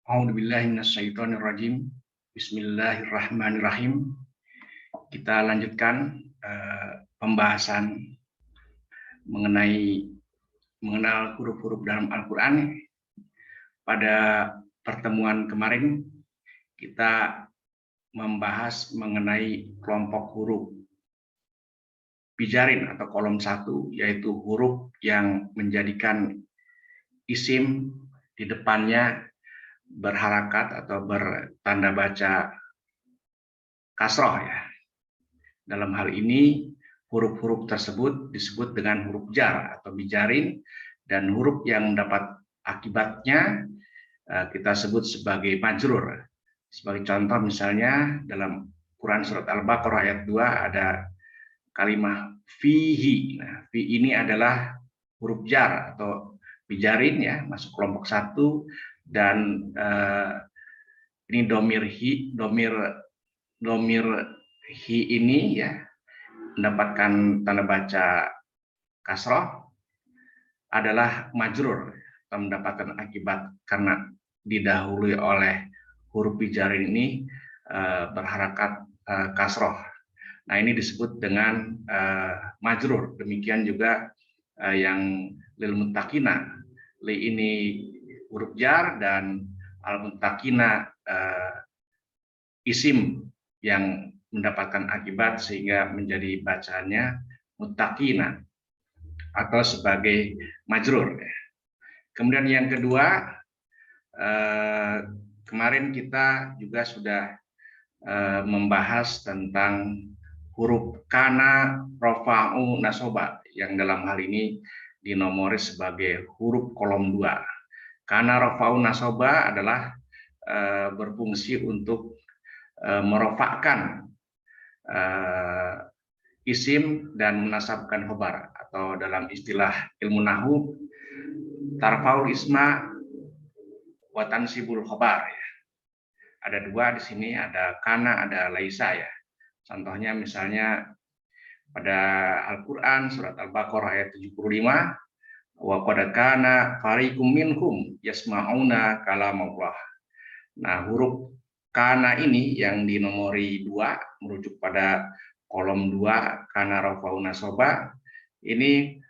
A'udzubillahi minasyaitonirrajim. Bismillahirrahmanirrahim. Kita lanjutkan pembahasan mengenal huruf-huruf dalam Al-Quran. Pada pertemuan kemarin kita membahas mengenai kelompok huruf bijarin atau kolom 1, yaitu huruf yang menjadikan isim di depannya berharakat atau bertanda baca kasroh ya. Dalam hal ini huruf-huruf tersebut disebut dengan huruf jar atau bijarin, dan huruf yang mendapat akibatnya kita sebut sebagai majrur. Sebagai contoh misalnya dalam Quran surat Al-Baqarah ayat 2 ada kalimat fihi. Nah, fi ini adalah huruf jar atau bijarin ya, masuk kelompok 1, dan ini domir hi ini ya mendapatkan tanda baca kasroh adalah majrur atau mendapatkan akibat karena didahului oleh huruf bijarin ini berharakat kasroh. Nah, ini disebut dengan majrur. Demikian juga yang lil muttaqina. Li ini huruf jar dan al muttaqina isim yang mendapatkan akibat sehingga menjadi bacaannya muttaqina atau sebagai majrur. Kemudian yang kedua, kemarin kita juga sudah membahas tentang huruf kana, rofa'u, nasoba yang dalam hal ini dinomori sebagai huruf kolom 2. Kana, rofa'u, nasoba adalah berfungsi untuk merofakkan isim dan menasabkan khobar, atau dalam istilah ilmu nahwu tarfaul isma wa tansibul khobar ya. Ada dua di sini, ada kana, ada laisa ya. Contohnya misalnya pada Al-Qur'an surat Al-Baqarah ayat 75, wa qad kana fariqum minhum yasma'una kalamullah. Nah, huruf kana ini yang dinomori 2 merujuk pada kolom 2 kana rafa'u nasoba ini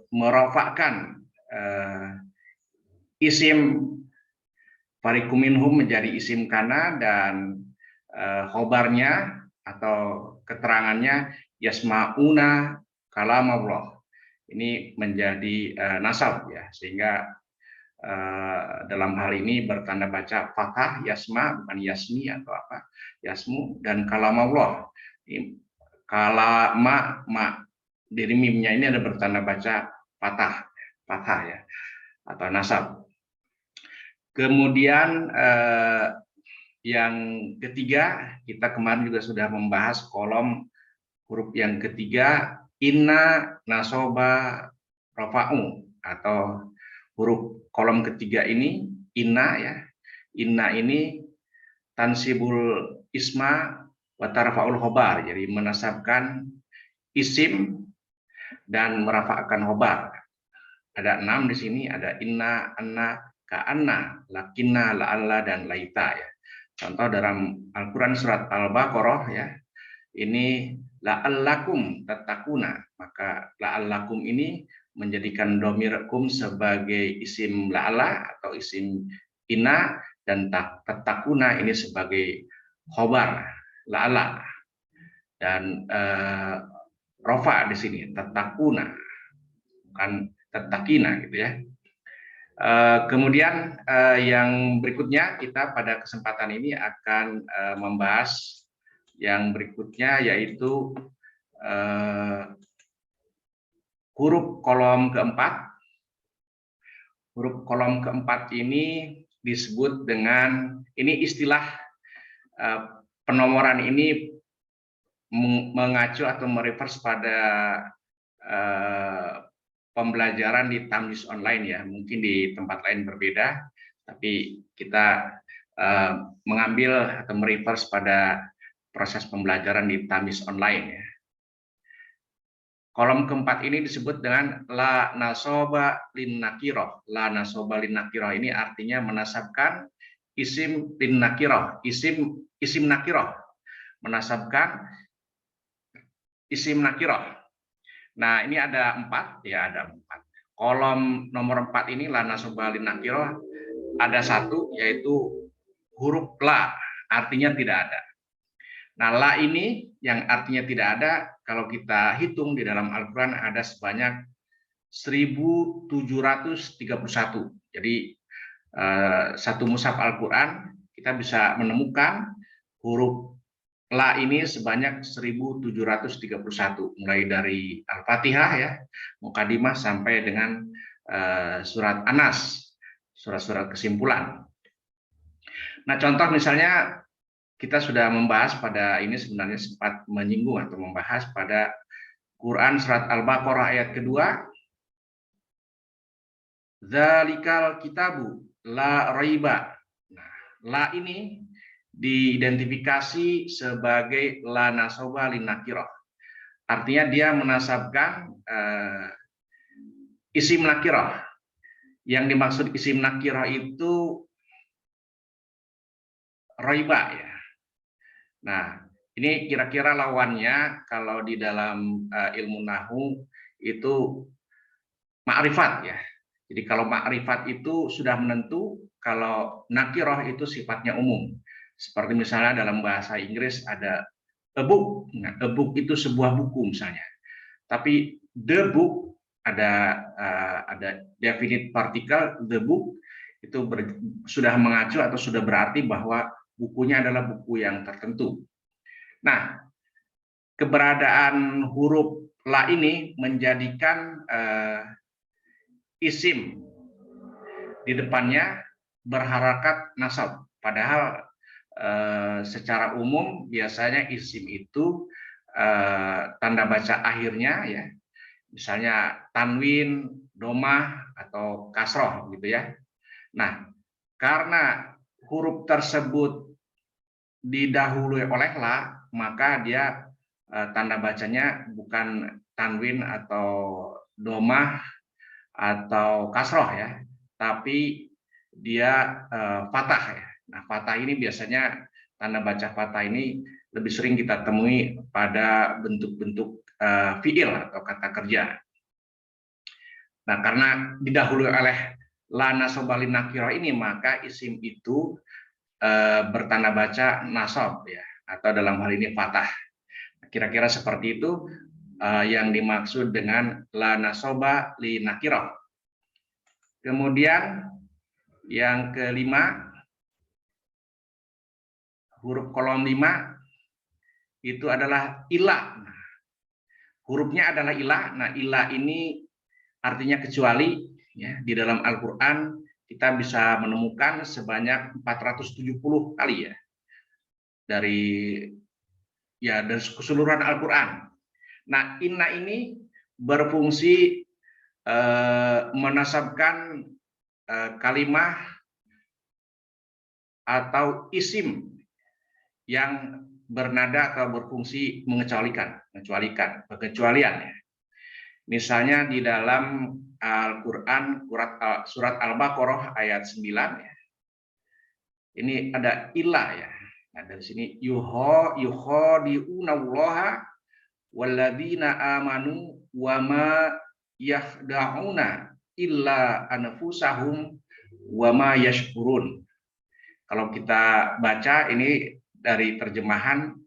merofakkan isim fariqum minhum menjadi isim kana, dan khobarnya atau keterangannya yasma'una kalamullah ini menjadi nasab ya, sehingga dalam hal ini bertanda baca fathah, yasma bukan yasmi atau apa, yasmu, dan kalamullah kalama dari mimnya ini ada bertanda baca fathah ya atau nasab. Kemudian yang ketiga, kita kemarin juga sudah membahas kolom huruf yang ketiga, inna, nasoba, rafa'u, atau huruf kolom ketiga ini inna ya. Inna ini tansibul isma wa tarfa'ul khobar, jadi menasabkan isim dan merafa'kan khobar. Ada 6 di sini, ada inna, anna, ka'anna, lakinna, la'alla, dan laita ya. Contoh dalam Al-Quran surat Al-Baqarah ya, ini la'allakum tattaquna, maka la'allakum ini menjadikan domir kum sebagai isim la'alla atau isim inna, dan tattaquna ini sebagai khobar la'alla, dan rofa di sini tattaquna bukan tattaqina gitu ya. Kemudian yang berikutnya kita pada kesempatan ini akan membahas yang berikutnya, yaitu huruf kolom keempat. Huruf kolom keempat ini disebut dengan, ini istilah penomoran ini mengacu atau mereferensi pada pembelajaran di Tamyiz online ya, mungkin di tempat lain berbeda, tapi kita mengambil atau mereferensi pada proses pembelajaran di Tamyiz online ya. Kolom keempat ini disebut dengan la nasoba lin nakiroh. La nasoba lin nakiroh ini artinya menasabkan isim lin nakiroh, isim nakiroh, menasabkan isim nakiroh. Nah, ini ada empat, ya ada empat. Kolom nomor 4 ini la nasoba lin nakiroh ada satu, yaitu huruf la, artinya tidak ada. Nah, la ini yang artinya tidak ada, kalau kita hitung di dalam Al-Quran ada sebanyak 1731. Jadi satu mushaf Al-Quran kita bisa menemukan huruf la ini sebanyak 1731, mulai dari Al-Fatihah ya, Mukadimah sampai dengan surat Anas, surat-surat kesimpulan. Nah, contoh misalnya kita sudah membahas pada ini, sebenarnya sempat menyinggung atau membahas pada Quran surat Al-Baqarah ayat kedua, Dzalikal kitabu la raiba. Nah, la ini diidentifikasi sebagai la nasoba lin nakirah. Artinya dia menasabkan isim nakirah. Yang dimaksud isim nakirah itu raiba ya. Nah, ini kira-kira lawannya kalau di dalam ilmu nahwu itu ma'rifat ya. Jadi kalau ma'rifat itu sudah menentu, kalau nakirah itu sifatnya umum. Seperti misalnya dalam bahasa Inggris ada a book. Nah, a book itu sebuah buku misalnya. Tapi the book ada definite partikel, the book itu sudah mengacu atau sudah berarti bahwa bukunya adalah buku yang tertentu. Nah, keberadaan huruf la ini menjadikan isim di depannya berharakat nasab. Padahal secara umum biasanya isim itu tanda baca akhirnya ya, misalnya tanwin, domah atau kasroh gitu ya. Nah, karena huruf tersebut didahului oleh la, maka dia tanda bacanya bukan tanwin atau domah atau kasroh ya, tapi dia fathah ya. Nah, fathah ini biasanya tanda baca fathah ini lebih sering kita temui pada bentuk-bentuk fiil atau kata kerja. Nah, karena didahului oleh la nasobah lin nakirah ini, maka isim itu bertanda baca nasab ya, atau dalam hal ini fathah. Kira-kira seperti itu yang dimaksud dengan la nasoba li nakirah. Kemudian yang kelima, huruf kolom 5 itu adalah ilah. Nah, hurufnya adalah ilah. Nah, ilah ini artinya kecuali ya. Di dalam Al-Qur'an kita bisa menemukan sebanyak 470 kali ya. Dari keseluruhan Al-Qur'an. Nah, inna ini berfungsi menasabkan kalimah atau isim yang bernada atau berfungsi mengecualikan, pengecualian ya. Misalnya di dalam Al-Qur'an surat Al-Baqarah ayat 9 ya. Ini ada ilah ya. Nah, dari sini yukhadi'unallaha walladzina amanu wa ma yakhda'una illa anfusahum wa ma yashkurun. Kalau kita baca ini dari terjemahan,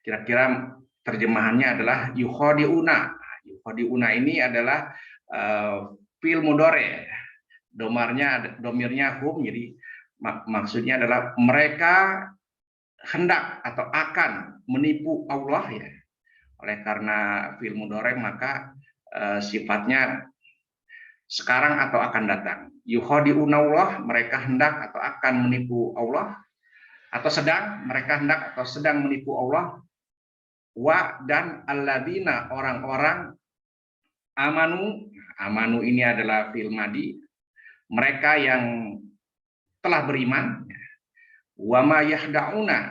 kira-kira terjemahannya adalah yukhadi'una. Yukhadi'una ini adalah fi'il mudhari. Domirnya hum, jadi maksudnya adalah mereka hendak atau akan menipu Allah ya. Oleh karena fi'il mudhari maka sifatnya sekarang atau akan datang. Yukhadi'una Allah, mereka hendak atau akan menipu Allah, atau mereka hendak atau sedang menipu Allah. Wa dan alladzina, orang-orang amanu ini adalah fi'il madi, mereka yang telah beriman. Wa ma yahda'una,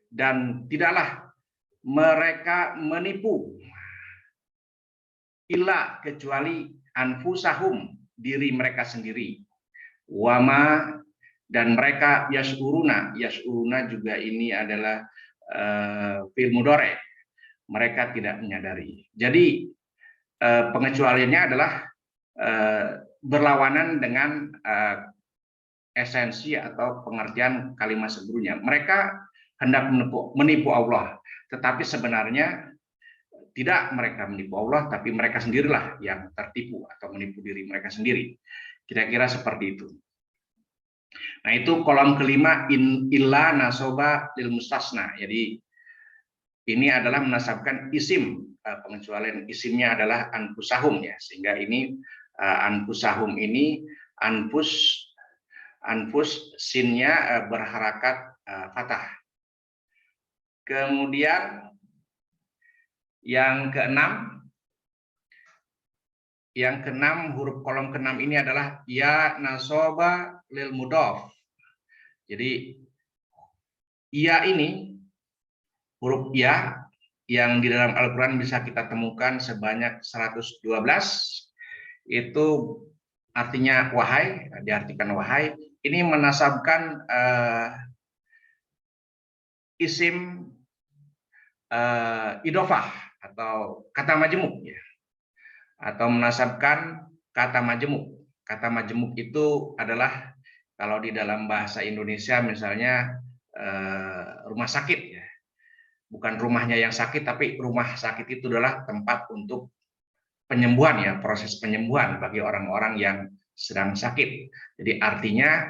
dan tidaklah mereka menipu illa kecuali anfusahum diri mereka sendiri, wama dan mereka yasuruna juga ini adalah fi'il mudhari, mereka tidak menyadari. Jadi pengecualiannya adalah berlawanan dengan esensi atau pengertian kalimat sebelumnya. Mereka hendak menipu Allah, tetapi sebenarnya tidak mereka menipu Allah, tapi mereka sendirilah yang tertipu atau menipu diri mereka sendiri. Kira-kira seperti itu. Nah, itu kolom kelima, illa nasoba lil mustasna. Jadi ini adalah menasabkan isim, pengecualian isimnya adalah anfusahum ya, sehingga ini anfusahum ini anfus sinnya berharakat fathah. Kemudian yang keenam huruf kolom keenam ini adalah ya nasoba lil mudhof. Jadi ya ini huruf ya yang di dalam Al-Quran bisa kita temukan sebanyak 112, itu artinya wahai, diartikan wahai. Ini menasabkan isim idofah atau kata majemuk ya, atau menasabkan kata majemuk. Kata majemuk itu adalah kalau di dalam bahasa Indonesia misalnya rumah sakit ya, bukan rumahnya yang sakit, tapi rumah sakit itu adalah tempat untuk penyembuhan ya, proses penyembuhan bagi orang-orang yang sedang sakit. Jadi artinya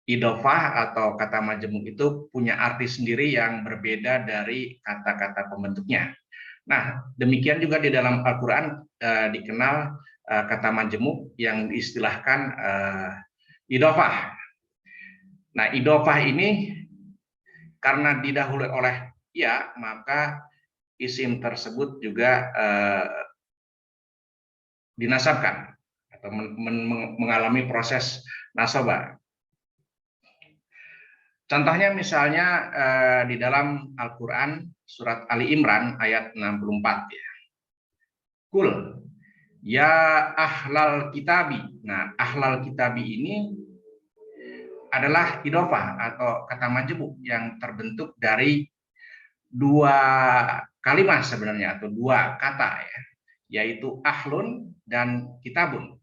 idofah atau kata majemuk itu punya arti sendiri yang berbeda dari kata-kata pembentuknya. Nah, demikian juga di dalam Al-Quran dikenal kata majemuk yang diistilahkan idofah. Nah, idofah ini karena didahului oleh ya, maka isim tersebut juga dinasabkan atau mengalami proses nasabah. Contohnya misalnya di dalam Al-Quran surat Ali Imran ayat 64 ya. Kul ya ahlal kitabi. Nah, ahlal kitabi ini adalah idofah atau kata majemuk yang terbentuk dari dua kalimat sebenarnya atau dua kata ya, yaitu ahlun dan kitabun.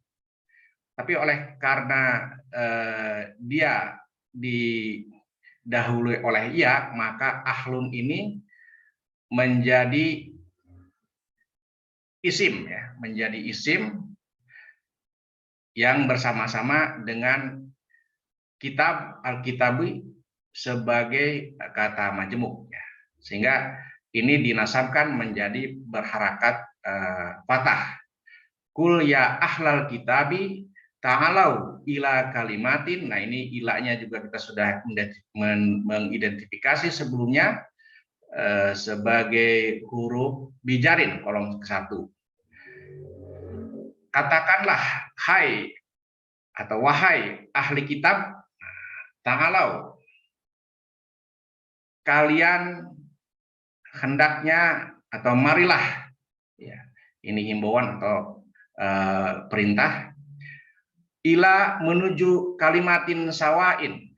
Tapi karena dia didahului oleh ya, maka ahlun ini menjadi isim ya, menjadi isim yang bersama-sama dengan kitab al-kitabi sebagai kata majemuk ya. Sehingga ini dinasabkan menjadi berharakat fathah. Kul ya ahlal kitabi ta'alau ila kalimatin. Nah, ini ilanya juga kita sudah mengidentifikasi sebelumnya sebagai huruf bijarin kolom 1. Katakanlah hai atau wahai ahli kitab, ta'alau kalian hendaknya atau marilah ya, ini himbauan atau perintah, ila menuju kalimatin sawain,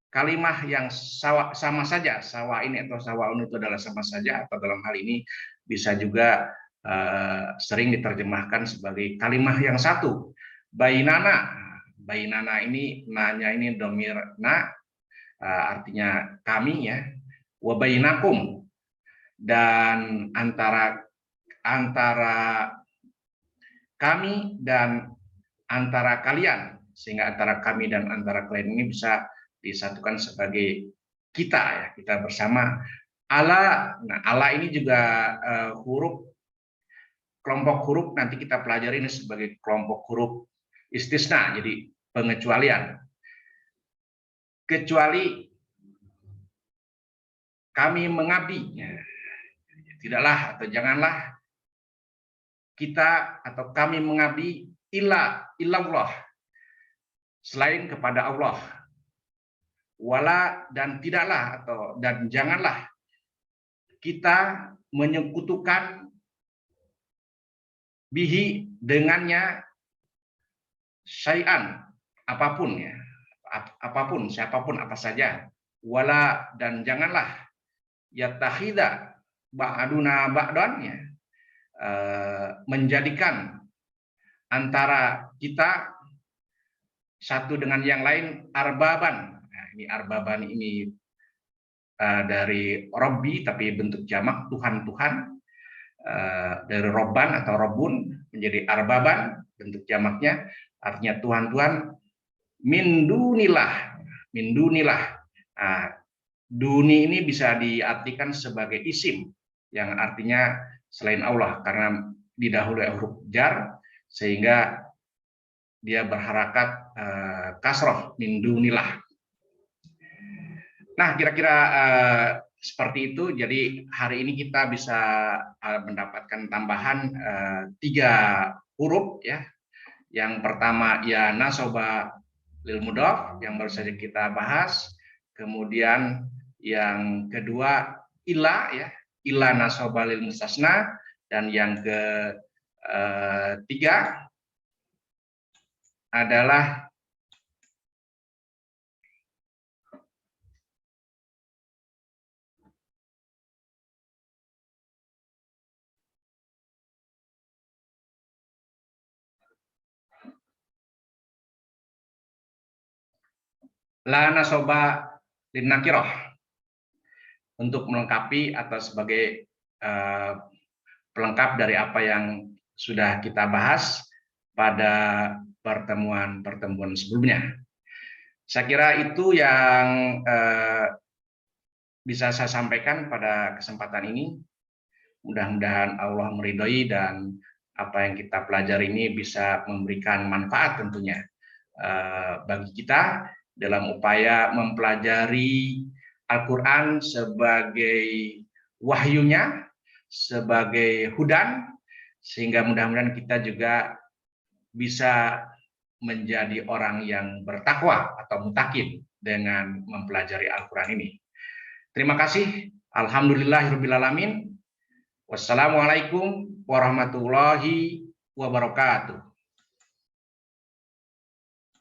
kalimah yang sama saja. Sawain atau sawaun itu adalah sama saja, atau dalam hal ini bisa juga sering diterjemahkan sebagai kalimah yang satu. Bainana, bainana ini nanya ini domir na, artinya kami ya. Wa bainakum, dan antara kami dan antara kalian, sehingga antara kami dan antara kalian ini bisa disatukan sebagai kita ya, kita bersama. Ala, nah ala ini juga kelompok huruf nanti kita pelajari ini sebagai kelompok huruf istisna, jadi pengecualian. Kecuali kami mengabdi, tidaklah atau janganlah kita atau kami mengabdi illallah, selain kepada Allah. Wala, dan tidaklah atau dan janganlah kita menyekutukan bihi dengannya, syai'an apapun ya, apapun, siapapun, apa saja, wala dan janganlah yattakhidha ba'duna ba'dan ya, menjadikan antara kita satu dengan yang lain arbaban. Nah, ini arbaban ini dari Robbi tapi bentuk jamak, Tuhan-Tuhan, dari Robban atau Robun menjadi arbaban bentuk jamaknya, artinya Tuhan-Tuhan, min dunilah. Nah, duni ini bisa diartikan sebagai isim yang artinya selain Allah, karena didahului huruf jar sehingga dia berharakat kasroh, min dunilah. Nah, kira-kira seperti itu. Jadi hari ini kita bisa mendapatkan tambahan 3 huruf ya. Yang pertama ya nasoba lil mudhaf yang baru saja kita bahas. Kemudian yang kedua ila ya, ila nasoba lil mustasna, dan yang ketiga adalah la nasoba lin nakiroh untuk melengkapi atau sebagai pelengkap dari apa yang sudah kita bahas pada pertemuan sebelumnya. Saya kira itu yang bisa saya sampaikan pada kesempatan ini. Mudah-mudahan Allah meridhoi dan apa yang kita pelajari ini bisa memberikan manfaat tentunya bagi kita dalam upaya mempelajari Al-Quran sebagai wahyunya, sebagai hudan, sehingga mudah-mudahan kita juga bisa menjadi orang yang bertakwa atau mutakin dengan mempelajari Al-Quran ini. Terima kasih. Alhamdulillahirrabbilalamin. Wassalamualaikum warahmatullahi wabarakatuh.